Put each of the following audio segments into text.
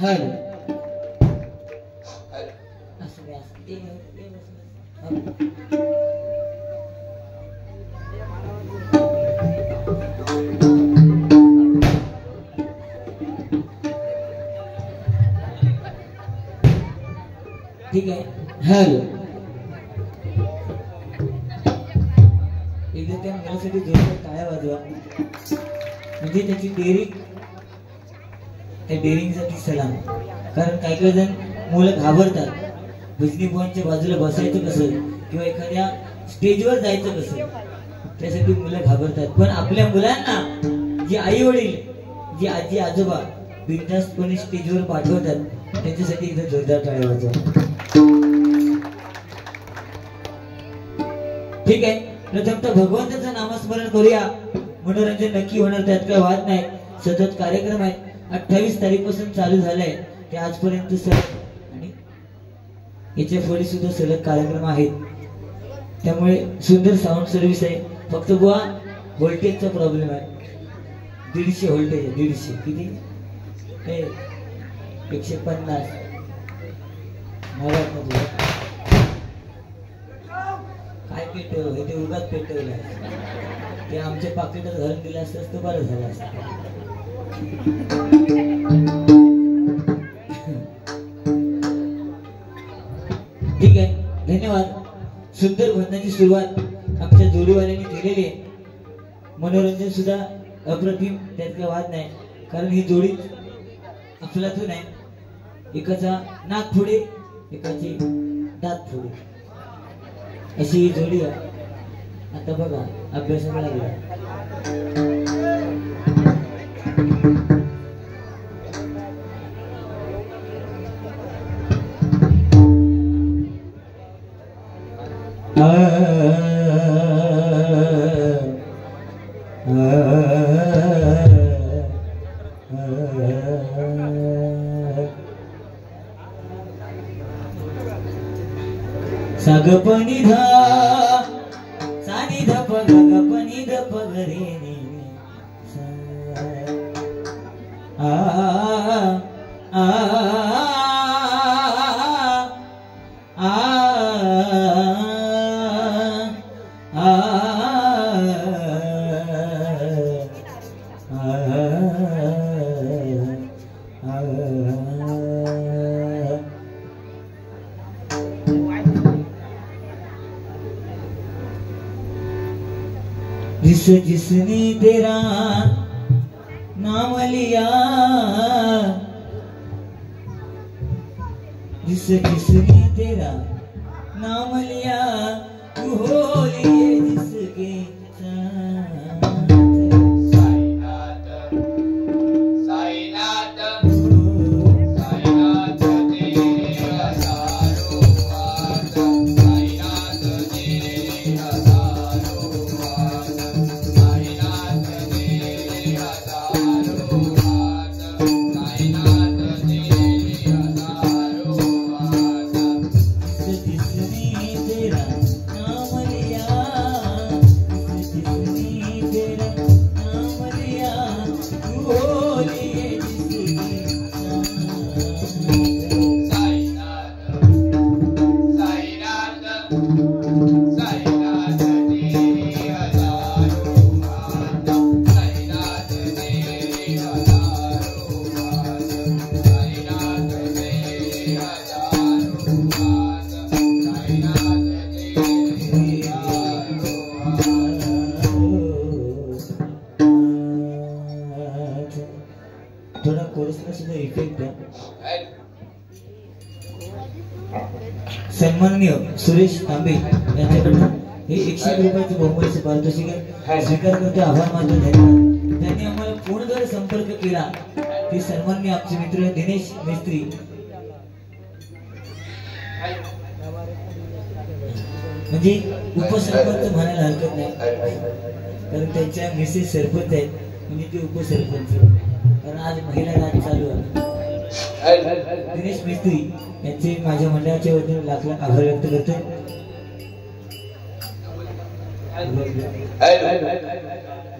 Hello ठीक आहे. Hello एकदा त्या मुलासाठी जोरदार टाळ्या वाजवा. म्हणजे त्याची त्या डेअरिंगसाठी सलाम. कारण काही काही जण मुलं घाबरतात. भजनी बुवांच्या बाजूला बसायचं कसं किंवा एखाद्या स्टेजवर जायचं कसं, त्यासाठी मुलं घाबरतात. पण आपल्या मुलांना जे आई वडील, जे आजी आजोबा बिनधास्तपणे स्टेजवर पाठवतात, त्यांच्यासाठी एकदा जोरदार टाळ्या वाजवा. ठीक आहे. प्रथमतः भगवंताचं नामस्मरण करूया. मनोरंजन नक्की होणार, त्यात काय वाद नाही. सतत कार्यक्रम आहे. 28 तारीखपासून चालू झालाय ते आजपर्यंत सलग, आणि याच्या पुढे सुद्धा सलग कार्यक्रम आहेत. त्यामुळे सुंदर साऊंड सर्व्हिस आहे. फक्त बुवा व्होल्टेजचा प्रॉब्लेम आहे. 150 व्होल्टेज आहे. 150 किती 150 काय पेटवलं ते उगाच पेटवलं. ते आमच्या पाकिटात घालून दिलं असतं तर बरं झालं असतं. ठीक आहे. धन्यवाद. सुंदर भजनाची सुरुवात आमच्या जोडीवाल्यांनी केलेली आहे. मनोरंजन सुद्धा अप्रतिम, त्यात काही वाद नाही. कारण ही जोडी अफलातून आहे. एकाचा नाक पुढे, एकाची दात पुढे, अशी ही जोडी आहे. आता बघा अभ्यासाला लागला. सागपनी धा सानी धप गगपनी धप गरे ने आ आ आ जिसने तेरा नाम लिया, जिसने तेरा नाम लिया, तू हो लिए जिसके सन्माननीय सुरेश तांबे यांच्याकडून हे 100 रुपयाचे बहुमूल्य पारितोषिक स्वीकार करते. आभार मानतो. धन्यवाद. त्यांनी आम्हाला फोनद्वारे संपर्क केला. ते सन्माननीय आमचे मित्र दिनेश मिस्त्री. म्हणजे उपसरपंच म्हणायला हरकत नाही, कारण त्यांच्या मिसेस सरपंच आहेत, म्हणजे ते उपसरपंच. कारण आज महिला राज चालू आहे. दिनेश मिस्त्री यांचे माझ्या मंडळाच्या वतीने लाख लाख आभार व्यक्त करतो.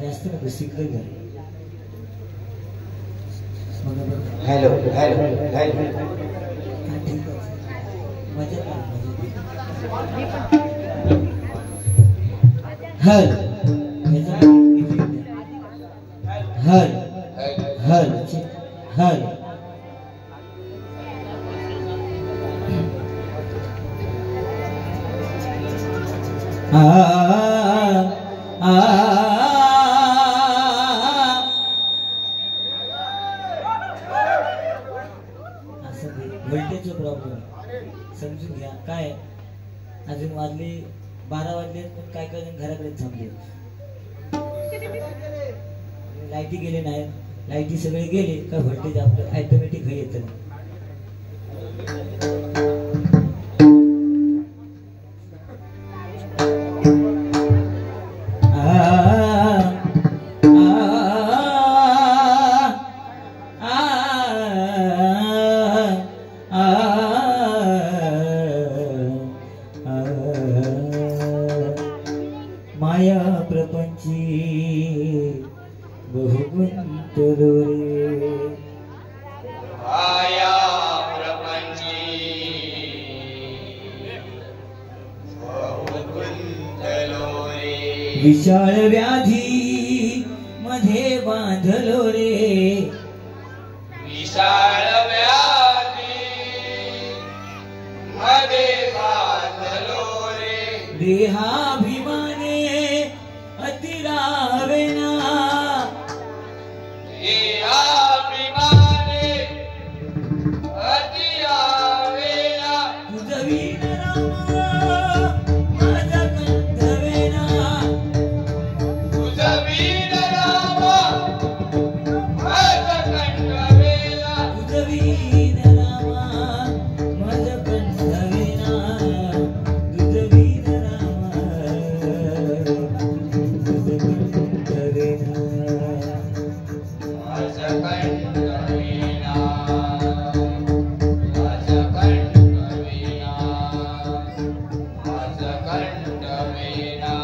जास्त नको शिकलं हॅलो हॅलो हॅलो हल हल हल हल व्होल्टेजचा प्रॉब्लेम समजून घ्या. काय अजून वाजले 12 वाजले पण काय काय जण घराकडे थांबले. लाईटी गेले नाही. लाईटी सगळे गेले का व्होल्टेज आपलं ऑटोमॅटिक येतं. माया प्रपंची बहुगुंतलो रे. माया प्रपंची बहुगुंतलो रे. विशाळ व्याधी मध्ये बांधलो रे. विशाळ व्याधी मध्ये बांधलो रे. देहाभिमाने अतिरावेना. देहाभिमाने अतिरावेना. तुझवीन रामा माझा कंठवेना. तुझवीन रामा माझा कंठवेना. तुझवीन रामा माझा कंठवेना. तुझवीन रामा माझा कंठवेना. माझा कंठवेना. माझा कंठवेना. माझा कंठवेना.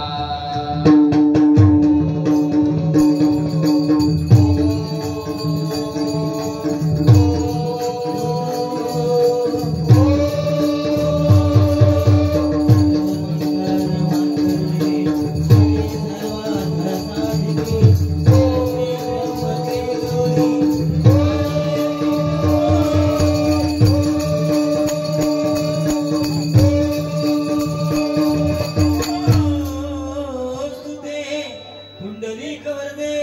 पुंडलिक वरदे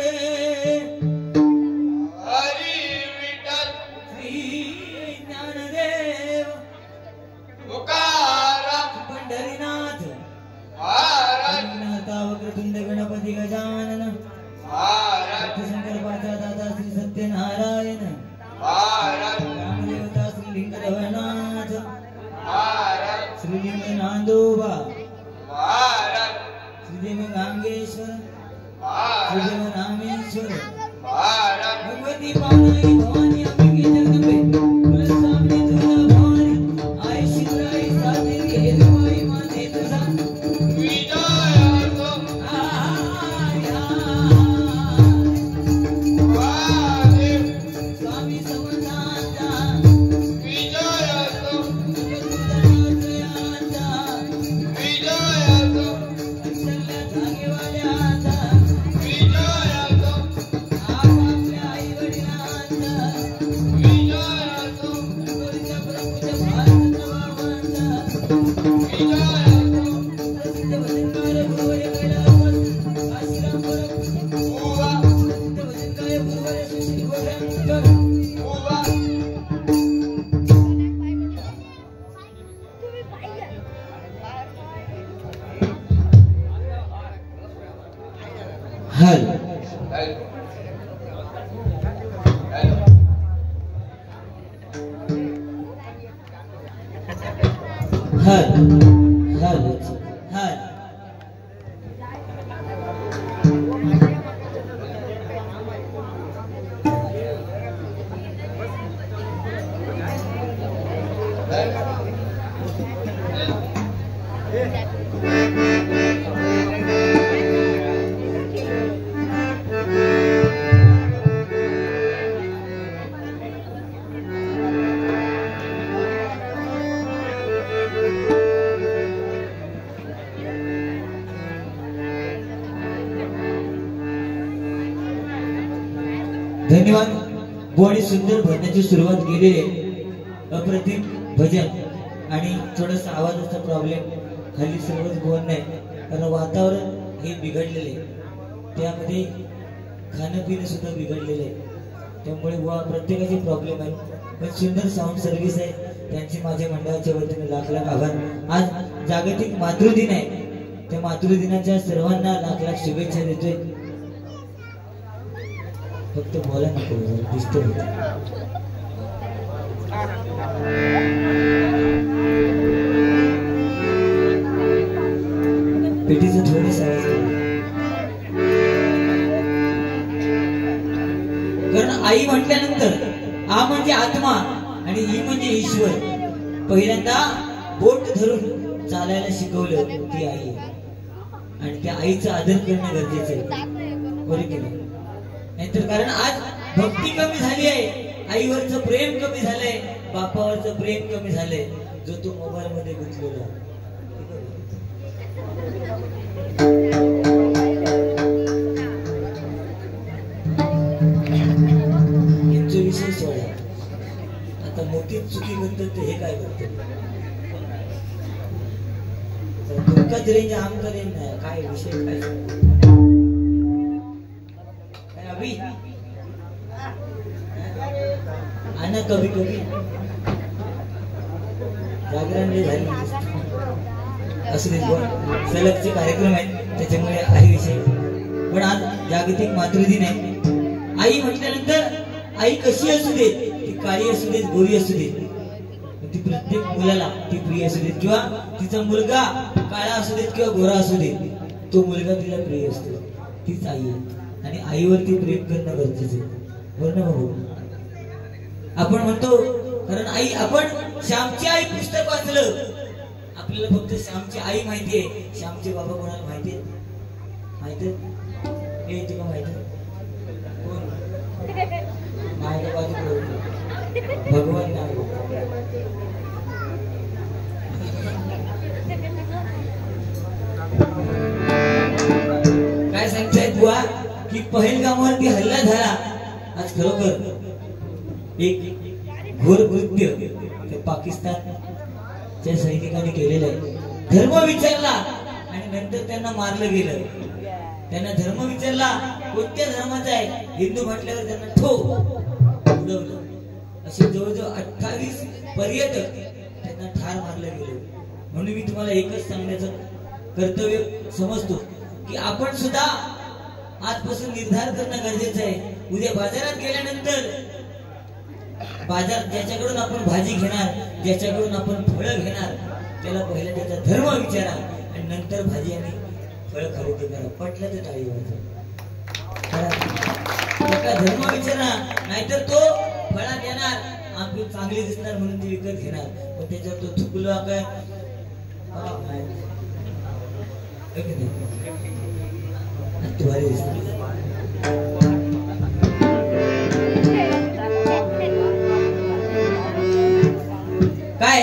हरी विठ्ठल श्री ज्ञानदेव तुकाराम पंढरीनाथ महाराज. वक्रतुंड गणपती गजानन. महाराज. शंकर पाचा दादा श्री सत्यनारायण. महाराज. रामदेवता श्री लिंगधवनाथ. महाराज. श्रीलिंग नांदोबा. महाराज. श्रीदेव गांगेश्वर. महाराज. श्रीदेव रामेश्वर. महाराज. भगवती पावनाई भवानी अंबिके जगदंबे कुलस्वामिनी तुळजा भवानी आई शिवराई सातेरी हेलुबाई माते तुझा विजय असो. महादेव. स्वामी समर्थांचा विजय असो. भगवंतांचा विजय असो. अक्षरल्या जागेवाल्याचा विजय असो. आपापल्या आई वडिलांचा विजय असो. गणपतीच्या प्रभूच्या भारतबाबांचा विजय असो. प्रसिद्ध भजनकार गुरुवर्य कैलासवासी काशीराम परम उभा. प्रसिद्ध भजनकार गुरुवर्य सुशील गोरंकर. उभा. हल हॅलो. हॅलो. हल हल हल धन्यवाद. गोडी सुंदर भजनाची सुरुवात केलेली आहे. अप्रतिम भजन आणि थोडासा आवाजाचा प्रॉब्लेम, हल्ली सर्वच गोड नाही कारण वातावरण हे बिघडलेले आहे, त्यामध्ये खाणं पिणं सुद्धा बिघडलेलं आहे, त्यामुळे प्रत्येकाचे प्रॉब्लेम आहे. पण सुंदर साऊंड सर्व्हिस आहे, त्यांची माझ्या मंडळाच्या वतीने लाख लाख आभार. आज जागतिक मातृदिन आहे, त्या मातृदिनाच्या सर्वांना लाख लाख शुभेच्छा देतोय. फक्त बोला नको, डिस्टर्ब होतं. पेटीचं थोडंसं आवाज करा. कारण आई म्हटल्यानंतर आ म्हणजे आत्मा आणि ई म्हणजे ईश्वर. पहिल्यांदा बोट धरून चालायला शिकवलं ती आई आहे आणि त्या आईचा आदर करणं गरजेचं आहे, बरोबर की नाही? नाहीतर कारण आज भक्ती कमी झाली आहे, आईवरचं प्रेम कमी झालंय, बापावरचं प्रेम कमी झालंय, जो तो मोबाईल मध्ये गुंतलेला. यांचा विषय सोडा. आता मोठी चुकी करतात ते हे काय करतात, तुमकाच रेंज आम करेन नाही काय विषय काय अभी आना कभी कभी जागरण झाली असं सलगचे कार्यक्रम आहेत, त्याच्यामुळे आहे विषय. पण आज जागतिक मातृदिन आहे. आई म्हटल्यानंतर आई कशी असू दे, ती काळी असू देत, गोरी असू देत, ती प्रत्येक मुलाला ती प्रिय असू देत, किंवा तिचा मुलगा काळा असू देत किंवा गोरा असू देत, तो मुलगा तिला प्रिय असतो. तीच आई आहे आणि आईवरती प्रेम करणं गरजेचं आहे, बरोबर ना भाऊ? आपण म्हणतो कारण आई, आपण श्यामची आई पुस्तक वाचलं, आपल्याला फक्त श्यामची आई माहिती आहे, श्यामचे बाबा कोणाला माहिती आहे? माहिती हे तुला माहिती कोण? माझ्या बाजू भगवान नाव काय सांगतायत बुवा की पहलगामवरती हल्ला झाला. आज खरोखर एक घोर कृत्य पाकिस्तानच्या सैनिकांनी केलेलं आहे. धर्म विचारला आणि नंतर त्यांना मारलं गेलं. त्यांना धर्म विचारला कोणत्या धर्माचा आहे, हिंदू म्हटल्यावर त्यांना ठो उडवलं. असे जवळजवळ 28 पर्यटक त्यांना ठार मारलं गेलं. म्हणून मी तुम्हाला एकच सांगण्याचं कर्तव्य समजतो की आपण सुद्धा आजपासून निर्धार करणं गरजेचं आहे. उद्या बाजारात गेल्यानंतर बाजार ज्याच्याकडून आपण भाजी घेणार, ज्याच्याकडून आपण फळं घेणार, त्याला पहिला त्याचा धर्म विचारा आणि नंतर भाजी आणि फळं खरेदी करा. पटलं तर टाळी वाजवा. त्याचा धर्म विचारा, नाहीतर तो फळा देणार, आपली चांगली दिसणार म्हणून ती विकत घेणार, पण त्याच्यावर तो थुकलो काय तुम्हाला दिसणार. काय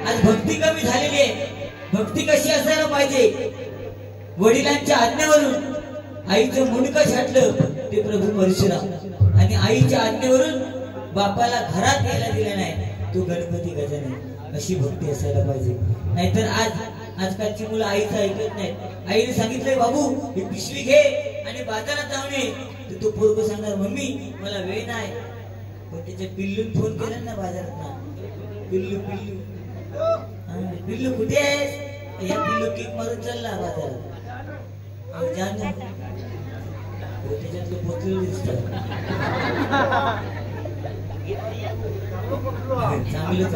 आज भक्ती कमी झालेली आहे. भक्ती कशी असायला पाहिजे? वडिलांच्या आज्ञेवरून आईचं मुंडकं छाटलं ते प्रभू परशुराम, आणि आईच्या आज्ञेवरून बापाला घरात यायला दिला नाही तो गणपती गजानन. अशी भक्ती असायला पाहिजे. नाहीतर आजकालची मुलं आईचं ऐकत नाहीत. आईने सांगितलंय बाबू ही पिशवी घे आणि बाजारात जाऊन ये, तर तो पोरगं सांगणार मम्मी मला वेळ नाही. पण त्याच्या पिल्लून फोन केला ना बाजारात ना, पिल्लू पिल्लू पिल्लू कुठे आहेस? या पिल्लू किक मारून चालला बाजारात. त्याच्यातलं पोचलेलं दिसतं चांगलंच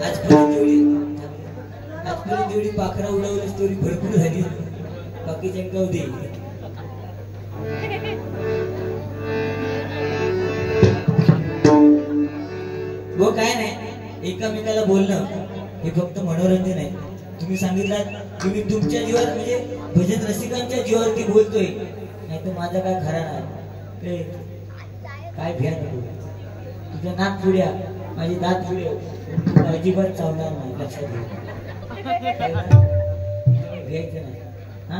आजपर्यंत जेवढी पाखरा उडवली तेवढी भरपूर झाली, बाकीच्या होती. वो काय नाही, एकामेकाला बोलणं हे फक्त मनोरंजन आहे. तुम्ही सांगितलं की मी तुमच्या जीवावर म्हणजे भजन रसिकांच्या जीवावरती बोलतोय, नाही तर माझा काय खरा नाही. काय भ्या नको, तुझ्या नाक पुड्या माझी दात पुढे अजिबात चावणार नाही, लक्षात घ्यायचं नाही. हा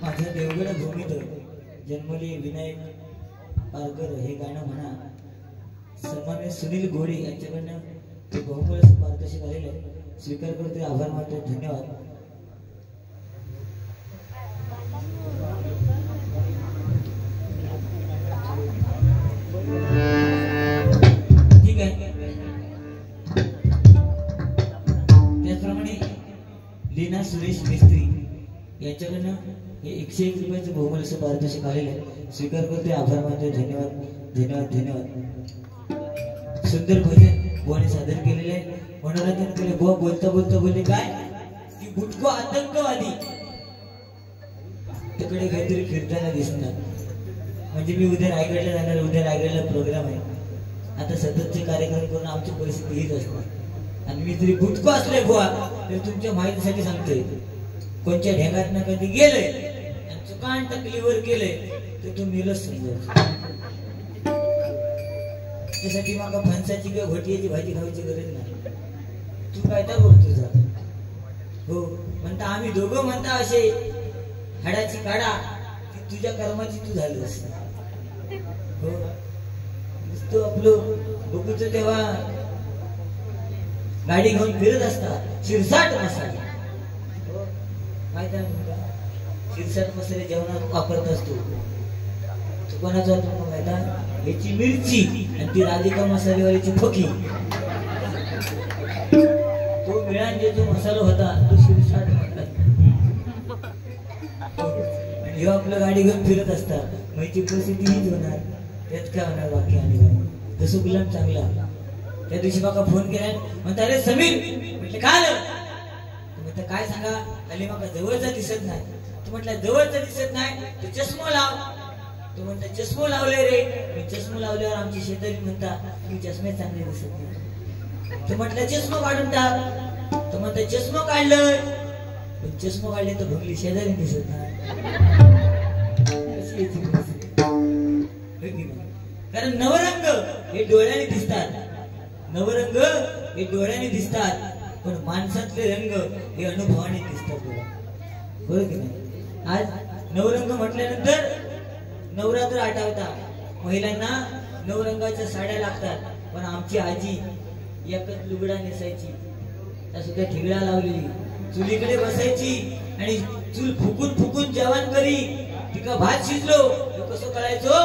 माझ्या देवगड भूमीत जन्मले विनायक पारकर हे गाणं म्हणा सन्मान्य सुनील गोडे यांच्याकडनं ते बहुमूल्य पारितोषिक आलेलं आहे. स्वीकार करते, आभार मानतो, धन्यवाद. ठीक आहे. त्याचप्रमाणे लीना सुरेश मिस्त्री यांच्याकडनं हे 101 रुपयाचं बहुमूल्य पारितोषिक आलेलं आहे. स्वीकार करते, आभार मानतो, धन्यवाद धन्यवाद धन्यवाद. सुंदर भजन बुवाने सादर केलेले आहे. मनोरंजन केले. बुवा बोलता बोलता बोलले काय की बुटको आतंकवादी तिकडे काहीतरी फिरताना दिसणार. म्हणजे मी उद्या रायगडला जाणार, उद्या रायगडला प्रोग्राम आहे. आता सततचे कार्यक्रम करून आमची परिस्थिती हीच असते. आणि मी जरी बुटको असले बुवा तर तुमच्या माहितीसाठी सांगतोय, कोणत्या ढेंगात कधी गेले आणि चुकान टकलीवर गेले तर तू मेलच समजायचं. त्यासाठी मागा फणसाची किंवा घोटियाची भाजी खायची गरज नाही. तू काय तर बोल तुझा हो म्हणता. आम्ही दोघं म्हणता असे हाडाची काढा की तुझ्या कर्माची तू झालंस हो. नुसतं आपलं बघूच तेव्हा गाडी घेऊन फिरत असता शिरसाट मसाला हो. माहित आहे तुला शिरसाट मसाले जेवणात वापरत असतो. तो कोणाचा तुम्हाला माहित आहे? याची मिरची आणि ती राधिका मसालेवालीची फकी. तो मिळांचे जो मसाला होता तो शिरसाट म्हणतात. आणि हे आपलं गाडी घेऊन फिरत असतात माहिती परिस्थिती हीच होणार. त्यात काय होणार बाकी आणि काय. तसं गुलाम चांगला. त्या दिवशी माका फोन केला म्हणता अरे समीर म्हटलं काय आलं. म्हटलं काय सांगा. अली माका जवळचा दिसत नाही. तू म्हटलं जवळचा दिसत नाही तर चष्मा लाव. तो म्हणता चष्मा लावले रे. मी चष्मा लावल्यावर आमची शेजारी म्हणता की चष्मे चांगले दिसत नाही. तो म्हटलं चष्मा काढून टाक. तो म्हणता चष्मा काढलं पण चष्मा काढले तर भगली शेजारी दिसत नाही. कारण नवरंग हे डोळ्याने दिसतात. नवरंग हे डोळ्याने दिसतात पण माणसातले रंग हे अनुभवाने दिसतात. बरोबर की नाही. आज नवरंग म्हटल्यानंतर नवरात्र आठवता. महिलांना नवरंगाच्या साड्या लागतात. पण आमची आजी एकच लुगडा नेसायची. त्या सुद्धा ठिगळा लावलेली चुलीकडे बसायची आणि चूल फुकून फुकून जेवण करी. तिका भात शिजलो कसं करायचो.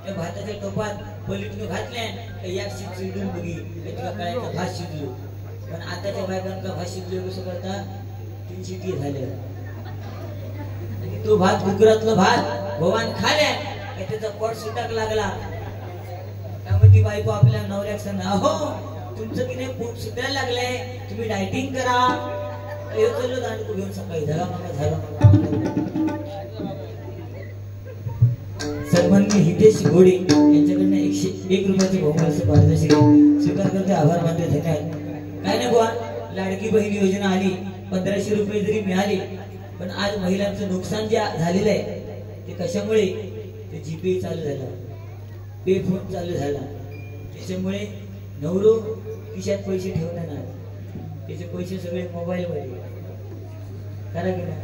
त्या भाताच्या टोपात पलीकडे घातल्या एक शिजून चिडून बघी तिका कळायचं भात शिजलो. पण आताच्या बायकांना भात शिजलो कसं करता 3 शिटी झाले. तो भात कुकरातला भात भगवान खाल्या त्याचा पोट सुटाक लागला. त्यामुळे ती बायको आपल्या नवऱ्याक सांगा अहो तुमचं की नाही पोट सुटायला लागलंय तुम्ही डायटिंग करा. चलो दांडकू घेऊन सकाळी झाला मला झाला. सन्माननीय हितेश घोडे यांच्याकडनं 101 रुपयाचे बहुमूल्य पारितोषिक स्वीकार करते, आभार मानते, धन्यवाद. काय नाही बुवा लाडकी बहीण योजना आली 1500 रुपये जरी मिळाले पण आज महिलांचं नुकसान जे झालेलं आहे ते कशामुळे. ते जीपे चालू झाला, पे फोन चालू झाला. त्याच्यामुळे नवरो खिशात पैसे ठेवणार नाही. त्याचे पैसे सगळे मोबाईल मध्ये करा की नाही.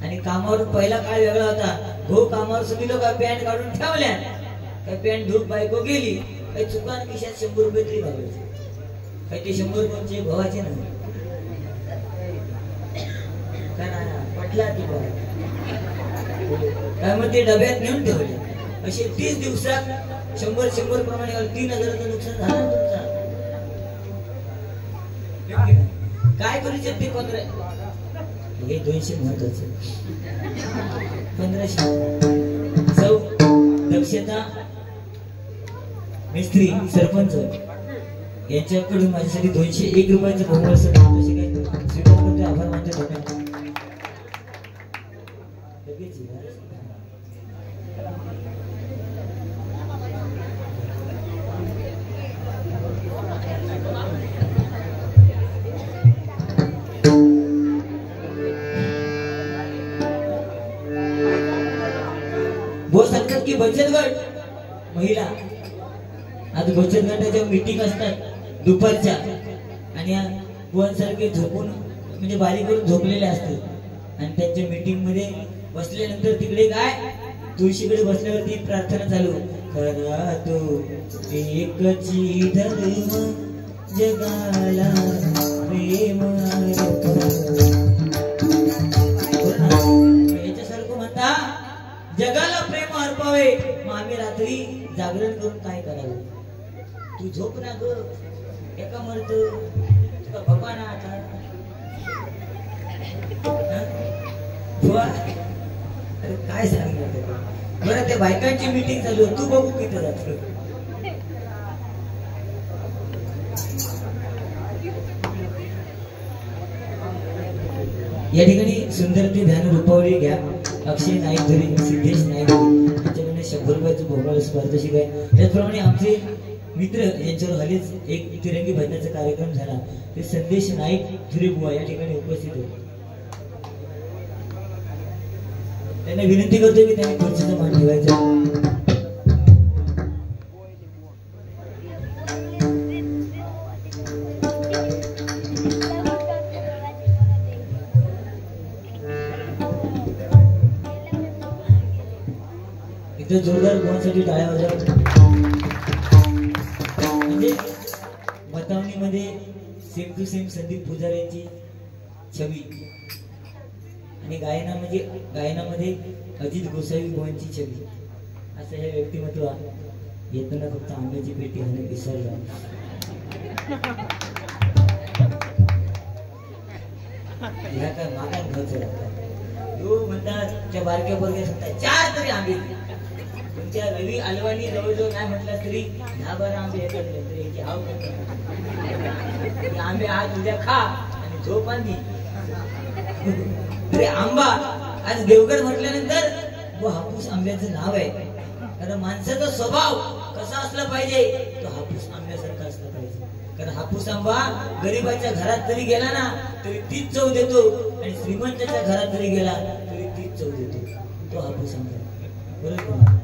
आणि कामावर पहिला काळ वेगळा होता. भाऊ कामावर सगळी लोक पॅन्ट काढून ठेवल्या काय पॅन्ट धूप बायको गेली काही चुकान खिशात 100 रुपये तरी घालायचे. काही ते 100 कोणचे भावाचे नाही. पटला ती काय मग ते डब्यात नेऊन ठेवले. असे 30 दिवसात 100 प्रमाणे 3000चं नुकसान झालं तुमचं. काय करू शकते 15 हे 200 महत्वाचं. 1500 सौ दक्षता मिस्त्री सरपंच यांच्याकडून माझ्यासाठी 201 रुपयाचं बहुमूल्य स्वीकार करते, आभार मानते, धन्यवाद. वो सांगतात की बचत गट महिला आता बचत गटाच्या मीटिंग असतात दुपारच्या आणि बुवांसारखे झोपून म्हणजे बारीक करून झोपलेले असतात आणि त्यांच्या मीटिंग मध्ये बसल्यानंतर तिकडे काय तुळशीकडे बसल्यावरती प्रार्थना चालू. खरा तो एकची धर्म जगाला प्रेम याच्यासारखं म्हणता जगाला प्रेम अर्पावे. मग आम्ही रात्री जागरण करून काय करावं? तू झोप ना ग, एका मरत तुका बाबा ना आता अरे काय सांगितलं बरं. त्या बायकांची मीटिंग चालू आहे, तू बघू किती जात. या ठिकाणी सुंदर ते ध्यान रूपावली घ्या. अक्षय नाईक धरी, सिद्धेश नाईक धरी यांच्याकडे 100 रुपयाचं भोगाळ स्पर्धा शिकाय. त्याचप्रमाणे आमचे मित्र यांच्यावर हल्लीच एक तिरंगी भजनाचा कार्यक्रम झाला. ते संदेश नाईक धुरे बुवा या ठिकाणी उपस्थित होते. त्यांना विनंती करतो की त्यांनी खुर्चीचा मान ठेवायचा. इथे जोरदार गुणांसाठी टाळ्या वाजवा. म्हणजे बतावणीमध्ये सेम टू सेम संदीप पुजारी यांची छवी आणि गायनामध्ये अजित गोसावी बुवांची छवी. असं हे व्यक्तिमत्व येताना फक्त आंब्याची पेटी आणि विसरला. ह्या काय मागात घ्यायचं यो म्हणतात त्या बारक्या बोरक्या सांगतात 4 तरी आंबे. तुमच्या रवी अलवानी जवळजवळ नाही म्हटलं तरी 10-12 आंबे येतात. तरी याची हाव आंबे आज उद्या खा आणि झोप आणली. अरे आंबा आज देवगड म्हटल्यानंतर वो हापूस आंब्याचं नाव आहे. कारण माणसाचा स्वभाव कसा असला पाहिजे, तो हापूस आंब्यासारखा असला पाहिजे. कारण हापूस आंबा गरीबाच्या घरात जरी गेला ना तरी तीच चव देतो आणि श्रीमंताच्या घरात जरी गेला तरी तीच चव देतो. तो हापूस आंबा बरोबर.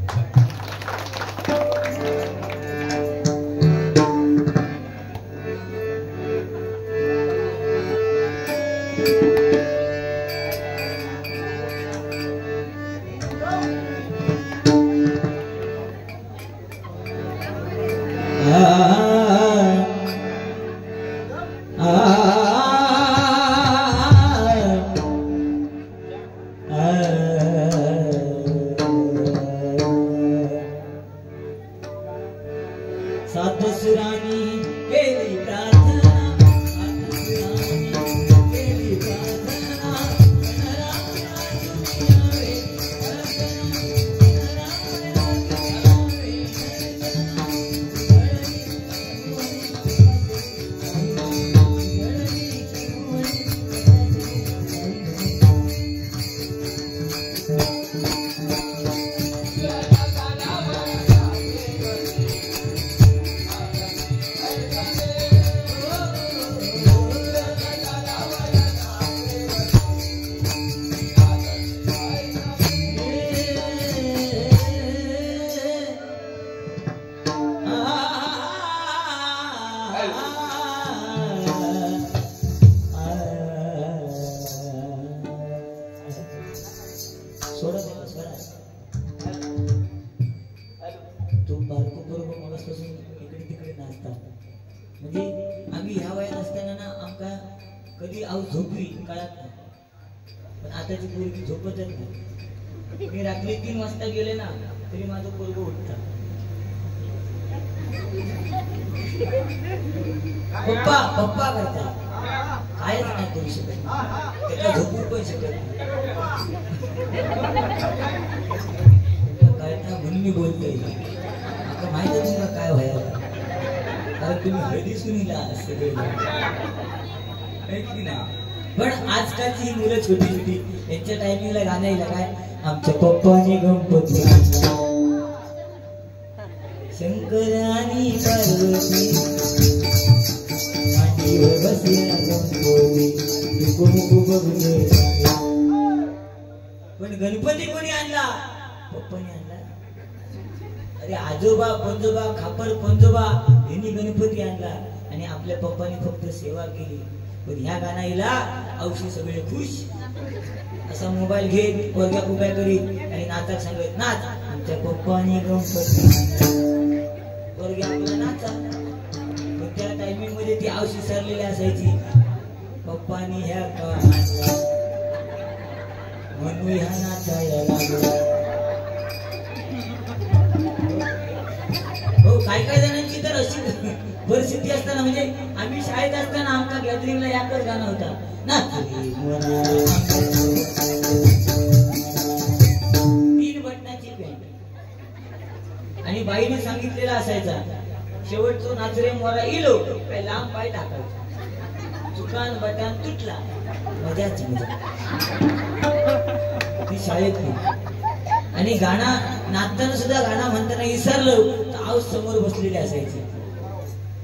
कधी आऊ झोपली कळत नाही. पण आताची पोरगी झोपतच नाही. मी रात्री 3 वाजता गेले ना तरी माझं पोरगं उठतं. पप्पा पप्पा करता कायच नाही करू शकत. त्याला झोपू पण शकत नाही. कळता म्हणून मी बोलतोय. आता माहिती आहे तुम्हाला काय व्हायला. कारण तुम्ही हळदी सुनीला सगळे पण आजकालची ही मुलं छोटी छोटी यांच्या टायमिंगला गाणं येईल काय आमच्या पप्पाने गणपती शंकर आणि पार्वती मांडीवर बसल्या गणपती पण गणपती कोणी आणला? पप्पाने आणला. अरे आजोबा पंजोबा खापर पंजोबा यांनी गणपती आणला आणि आपल्या पप्पाने फक्त सेवा केली. पण ह्या गाण्याला औषध सगळे खुश. असा मोबाईल घेत पोरग्या उभ्या करी आणि नाचाक सांगत नाच आमच्या पप्पानी गणपती पोरग्या आपला नाचा. मग त्या टायमिंग मध्ये ती आवशी सरलेली असायची पप्पानी ह्या म्हणू ह्या नाचायला लागला. हो काही काही जणांची तर अशी परिस्थिती असताना म्हणजे आम्ही शाळेत असताना आमच्या गॅदरिंगला याकच गाणं होता ना 3 बटनाची पॅन्ट आणि बाईने सांगितलेला असायचा शेवटचो नाचरे मोरा इलो लांब पाय टाकायचा चुकान बटन तुटला मजाच मजा ती शाळेत. आणि गाणं नाचताना सुद्धा गाणं म्हणताना विसरलो तर आऊस समोर बसलेली असायची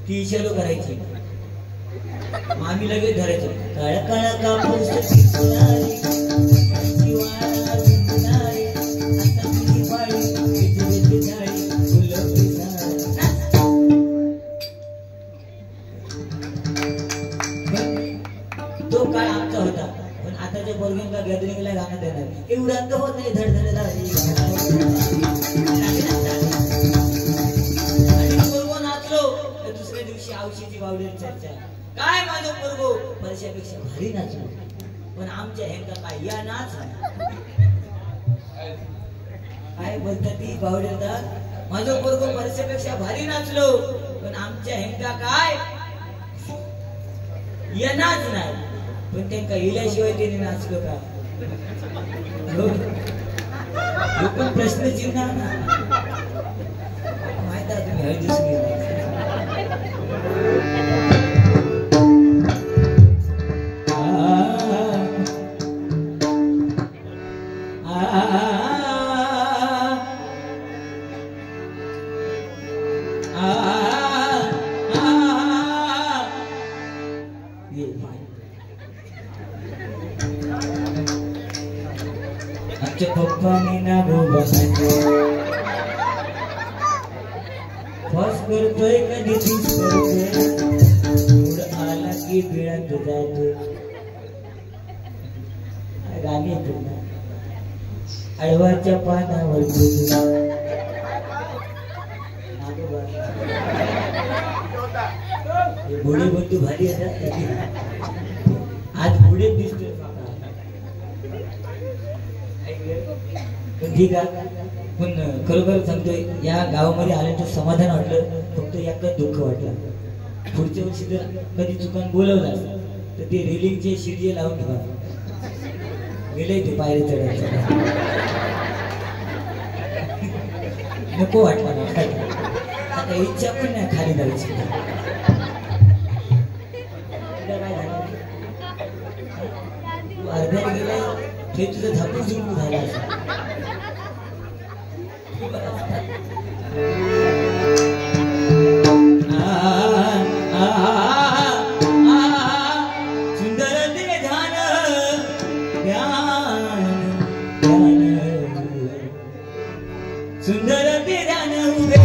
ती इशारो करायची आम्ही लगेच धरायचो काळ काळ कापूस तो काळ आमचा होता. पण आताच्या पोरग्यांना गॅदरिंगला गाणं देणार एवढं तर होत नाही धडधड दुसऱ्या दिवशी आवशीची बावडी चर्चा काय माझं पोरगो वर्षापेक्षा भारी नाचलो. पण आमच्या ह्यांका काय या नाच काय बोलतात ती बावड्या माझं पोरगो वर्षापेक्षा भारी नाचलो पण आमच्या ह्यांका काय या नाच नाही. पण त्यांना इल्याशिवाय त्यांनी नाचलो का पण प्रश्न चिन्ह माहित आहे तुम्ही हळदी आमच्या पप्पानी ना बोबा फस करतोय कधी तीच करतोय पुढं आला की बिळात जातो गाणी येतो ना अळवाच्या पानावर घोडे बंधू भारी येतात आज पुढे दिसतोय ठीक आहे. पण खरोखर सांगतोय या गावामध्ये आल्याचं समाधान वाटलं फक्त एकच दुःख वाटलं पुढच्या वर्षी जर कधी चुकान बोलवलं तर ते रेलिंगचे शिडजे लावून ठेवा गेले ते पायरी चढायचं नको वाटलं आता इच्छा पण नाही खाली जायची. अर्ध्याला गेलाय हे तुझं झापून सुरू झालं सुंदर ते ध्यान ध्यान सुंदर ते ध्यान उभे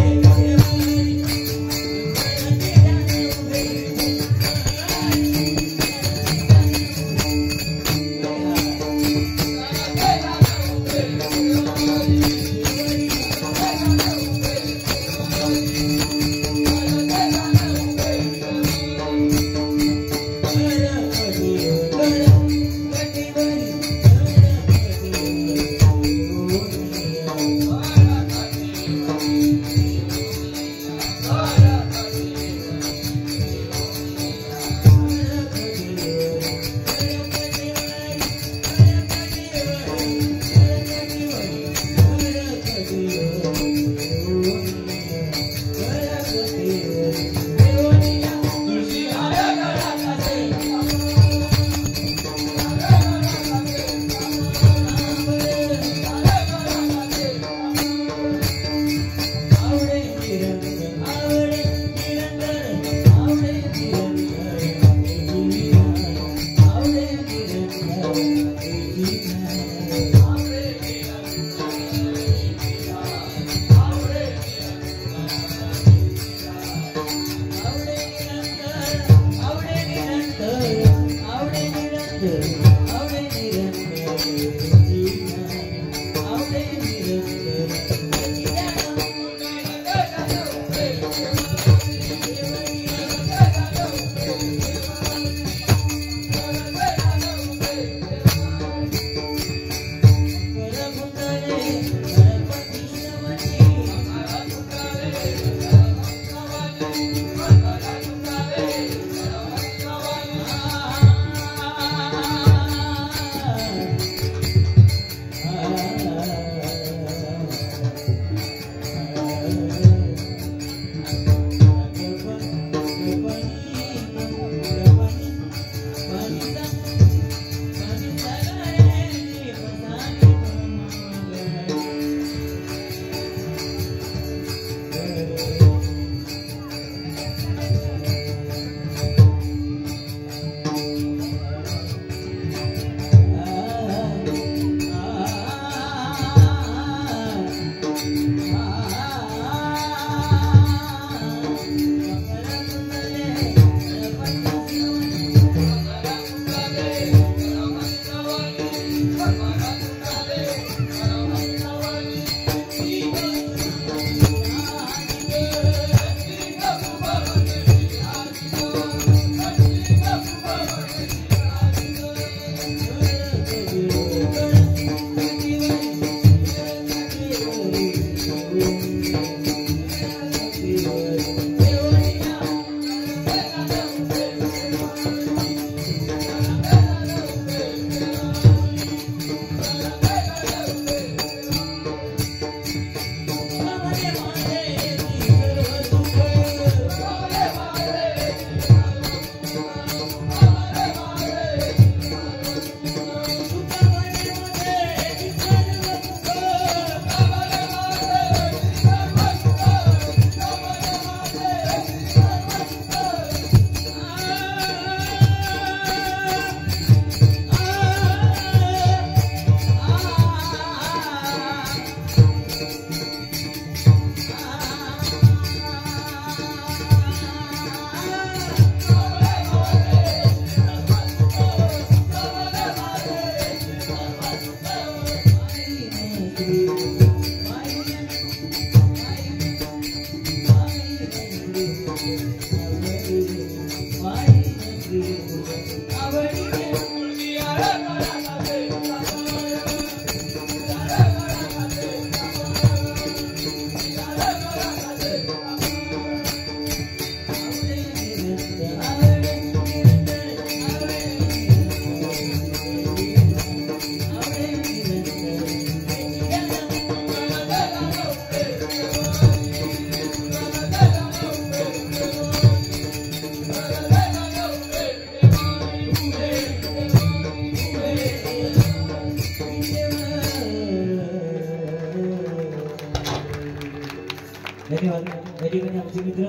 धन्यवाद. या ठिकाणी आमचे मित्र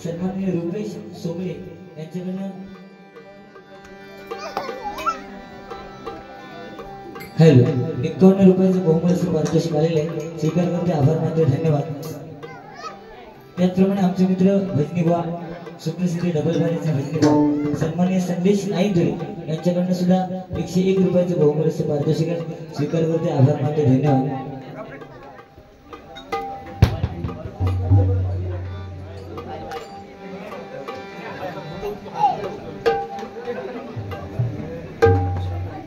सन्माननीय रुपेश सोमले यांच्याकडनं 51 रुपयाचं बहुमूल्य पारितोषिक आलेले आहे. स्वीकार करते, आभार मानते, धन्यवाद. त्याचप्रमाणे आमचे मित्र भजनी बुवा सुप्रसिद्ध डबल भारीचे भजनी बुवा सन्माननीय संदेश नाईकधुळे यांच्याकडनं सुद्धा 101 रुपयाचं बहुमूल्य पारितोषिक स्वीकार करते, आभार मानते, धन्यवाद.